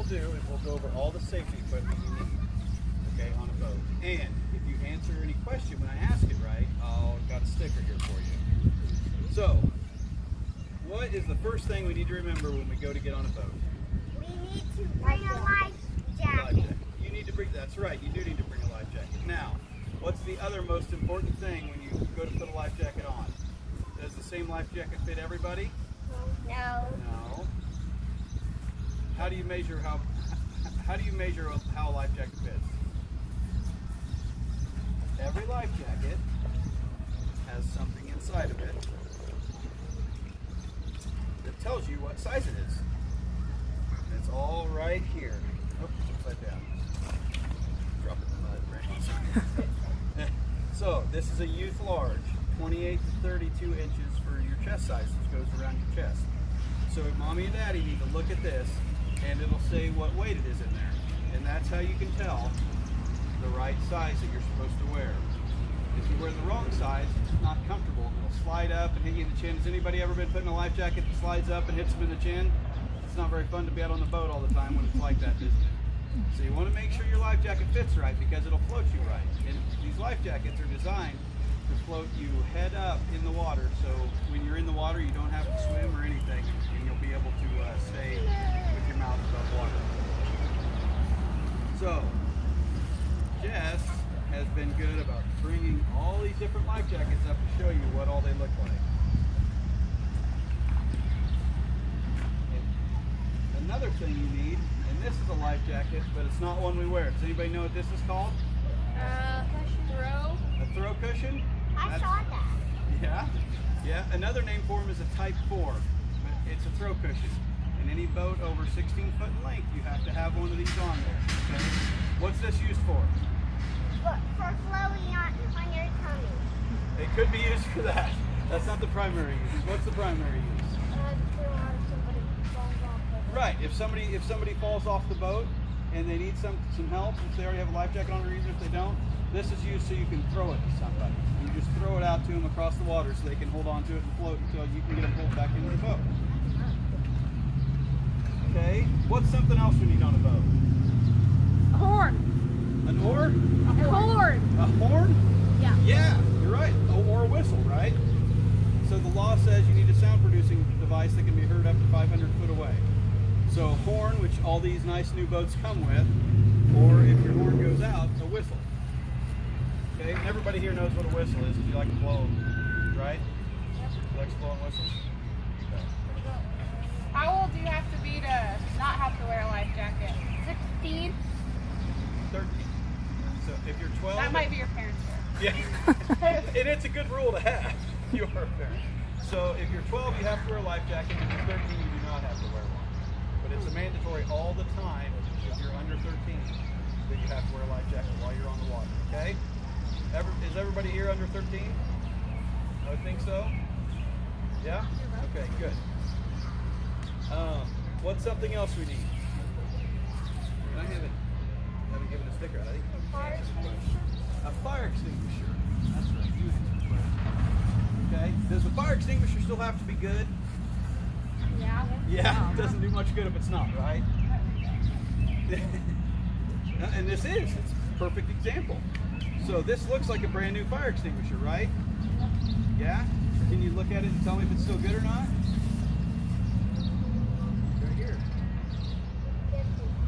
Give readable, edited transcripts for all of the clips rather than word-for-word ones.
do is we'll go over all the safety equipment you need, okay, on a boat. And if you answer any question when I ask it right, I've got a sticker here for you. So, what is the first thing we need to remember when we go to get on a boat? We need to bring a life jacket. Life jacket. You need to bring, that's right, you do need to bring a life jacket. Now, what's the other most important thing when you go to put a life jacket on? Does the same life jacket fit everybody? No. No. How do you measure how a life jacket fits? Every life jacket has something inside of it that tells you what size it is. And it's all right here. Oh, upside down. Drop it in the mud, right? So this is a youth large, 28 to 32 inches for your chest size, which goes around your chest. So mommy and daddy need to look at this, and it'll say what weight it is in there. And that's how you can tell the right size that you're supposed to wear. If you wear the wrong size, it's not comfortable. It'll slide up and hit you in the chin. Has anybody ever been put in a life jacket that slides up and hits them in the chin? It's not very fun to be out on the boat all the time when it's like that, isn't it? So you want to make sure your life jacket fits right because it'll float you right. And these life jackets are designed to float you head up in the water, so when you're in the water you don't have to swim or anything, and you'll be able to stay with your mouth above water. So Jess has been good about bringing all these different life jackets up to show you what all they look like. And another thing you need, and this is a life jacket, but it's not one we wear. Does anybody know what this is called? Throw. A throw cushion? I saw that. Yeah, yeah. Another name for them is a Type 4. But it's a throw cushion. In any boat over 16 foot in length, you have to have one of these on there. Okay? What's this used for? For floating on your tummy. It could be used for that. That's not the primary use. What's the primary use? Somebody falls off the boat. Right. If somebody falls off the boat and they need some help, if they already have a life jacket on, or even if they don't, this is used so you can throw it to somebody. You just throw it out to them across the water so they can hold on to it and float until you can get them pulled back into the boat. Okay, what's something else we need on a boat? A horn. An oar? A horn. A horn? Yeah. Yeah, you're right. Or a whistle, right? So the law says you need a sound producing device that can be heard up to 500 foot away. So a horn, which all these nice new boats come with, or if your horn goes out, a whistle. Okay, everybody here knows what a whistle is if you like to blow, right? Yep. You like to blow whistles? Okay. How old do you have to be to not have to wear a life jacket? 16. 13. So if you're 12... That might be your parents' wear. Yeah. And it's a good rule to have. You are a parent. So if you're 12, you have to wear a life jacket. If you're 13, you do not have to wear one. But it's a mandatory all the time if you're under 13 that you have to wear a life jacket while you're on the water, okay? Is everybody here under 13? I would think so. Yeah? Okay, good. What's something else we need? I haven't given a sticker. I think a fire extinguisher. That's right. You answered the question. Okay. Does the fire extinguisher still have to be good? Yeah. Yeah. It doesn't do much good if it's not, right? And this is. It's a perfect example. So this looks like a brand new fire extinguisher, right? Yeah? Can you look at it and tell me if it's still good or not? Right here.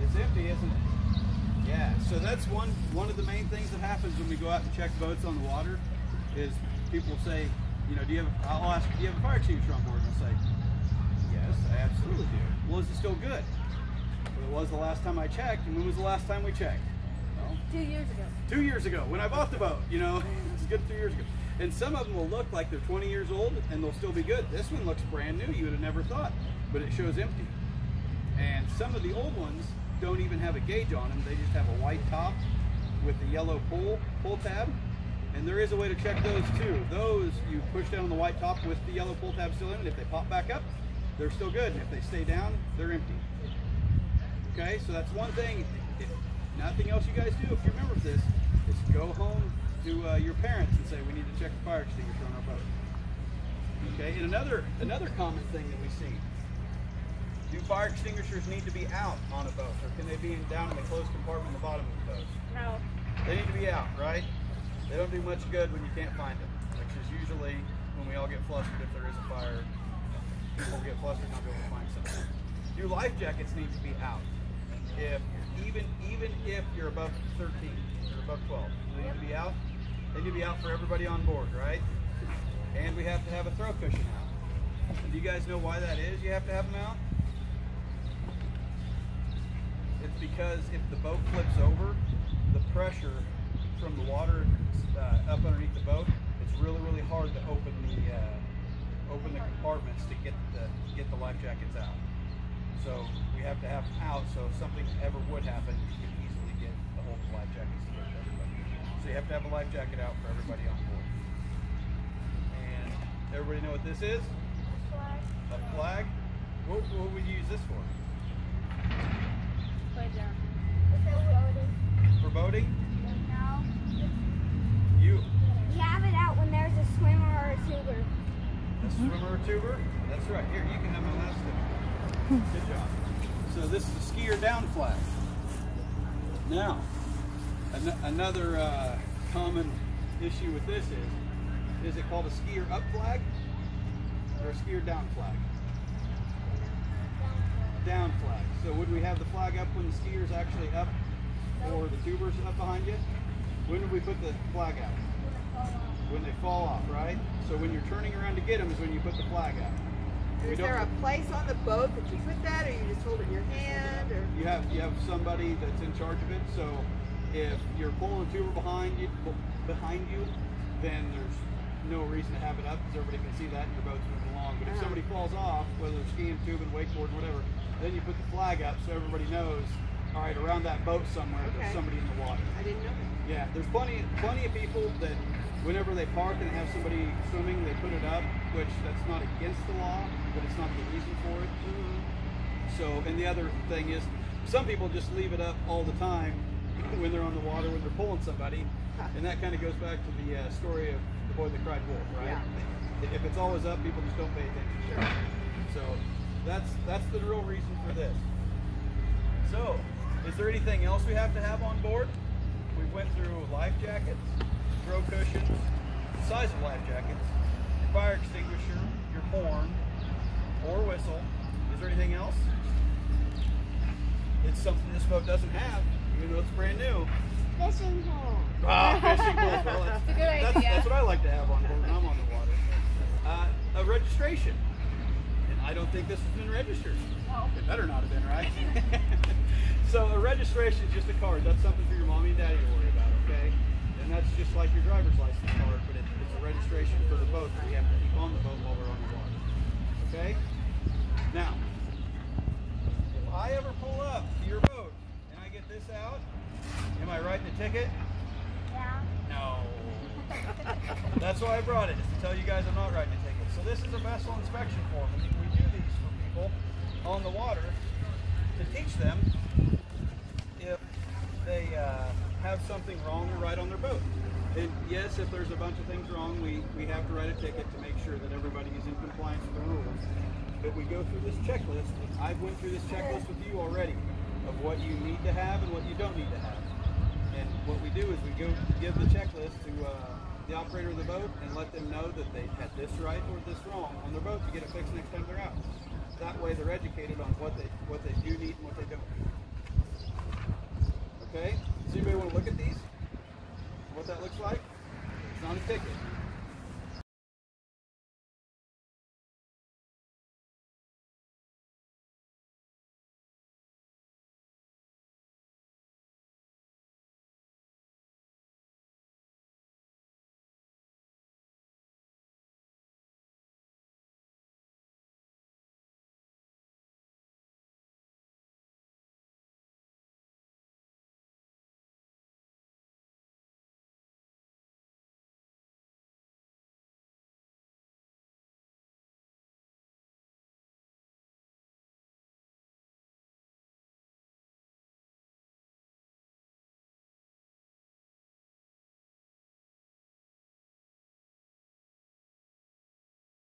It's empty, isn't it? Yeah. So that's one of the main things that happens when we go out and check boats on the water is people say, you know, I'll ask, do you have a fire extinguisher on board? And I'll say, yes, I absolutely do. Well, is it still good? Well, it was the last time I checked. And when was the last time we checked? 2 years ago. 2 years ago, when I bought the boat, you know, it's good 2 years ago. And some of them will look like they're 20 years old and they'll still be good. This one looks brand new, you would have never thought, but it shows empty. And some of the old ones don't even have a gauge on them, they just have a white top with the yellow pull tab. And there is a way to check those too. Those, you push down on the white top with the yellow pull tab still in, and if they pop back up, they're still good. And if they stay down, they're empty. Okay, so that's one thing. Nothing else you guys do, if you remember this, is go home to your parents and say, we need to check the fire extinguisher on our boat. Okay, and another common thing that we see Do fire extinguishers need to be out on a boat, or can they be down in the closed compartment at the bottom of the boat? No. They need to be out, right? They don't do much good when you can't find them, which is usually when we all get flustered if there is a fire. People get flustered and not be able to find something. Do life jackets need to be out? Even if you're above 13 or above 12, they need to be out. They need to be out for everybody on board, right? And we have to have a throw cushion out. Do you guys know why that is? You have to have them out. It's because if the boat flips over, the pressure from the water up underneath the boat, it's really hard to open the compartments to get the life jackets out. So we have to have them out, so if something ever would happen, you can easily get the whole life jackets to everybody. So you have to have a life jacket out for everybody on board. And everybody know what this is? A flag. What would we use this for? For boating? No. You. We have it out when there's a swimmer or a tuber. A swimmer or tuber? That's right. Here, you can have my last thing. Good job. So this is a skier down flag. Now, another common issue with this is it called a skier up flag or a skier down flag? Down flag. So would we have the flag up when the skier's actually up or the tuber's up behind you? When would we put the flag out? When they fall off, right? So when you're turning around to get them is when you put the flag out. Is there a place on the boat that you put that, or you just hold it in your hand? Or you have somebody that's in charge of it. So if you're pulling a tuber behind you, then there's no reason to have it up because everybody can see that and your boat's moving along. But if somebody falls off, whether they're skiing, tubing, wakeboard, whatever, then you put the flag up so everybody knows. All right, around that boat somewhere, there's somebody in the water. I didn't know that. Yeah, there's plenty of people that whenever they park and have somebody swimming, they put it up, which that's not against the law, but it's not the reason for it. So, and the other thing is, some people just leave it up all the time when they're on the water, when they're pulling somebody, and that kind of goes back to the story of the boy that cried wolf, right? Yeah. If it's always up, people just don't pay attention. Sure. So, that's the real reason for this. So, is there anything else we have to have on board? We went through life jackets, throw cushions, size of life jackets, your fire extinguisher, your horn, or whistle. Is there anything else? It's something this boat doesn't have, even though it's brand new. Fishing pole. Ah, fishing poles. Well, That's a good idea. That's what I like to have on board when I'm on the water. A registration. And I don't think this has been registered. No. It better not have been, right? So a registration is just a card. That's something for your mommy and daddy to worry about, okay? And that's just like your driver's license card, but it's a registration for the boat that we have to keep on the boat while we're on the water. Okay? Now, if I ever pull up to your boat and I get this out, am I writing a ticket? Yeah. No. That's why I brought it, is to tell you guys I'm not writing a ticket. So this is a vessel inspection form, and we do these for people on the water to teach them if they have something wrong or right on their boat. And yes, if there's a bunch of things wrong, we have to write a ticket to make sure that everybody is in compliance with the rules. But we go through this checklist. I've went through this checklist with you already of what you need to have and what you don't need to have. And what we do is we go give the checklist to the operator of the boat and let them know that they had this right or this wrong on their boat to get it fixed next time they're out. That way they're educated on what they do need and what they don't need. Okay? Does anybody want to look at these? What that looks like? It's not a ticket.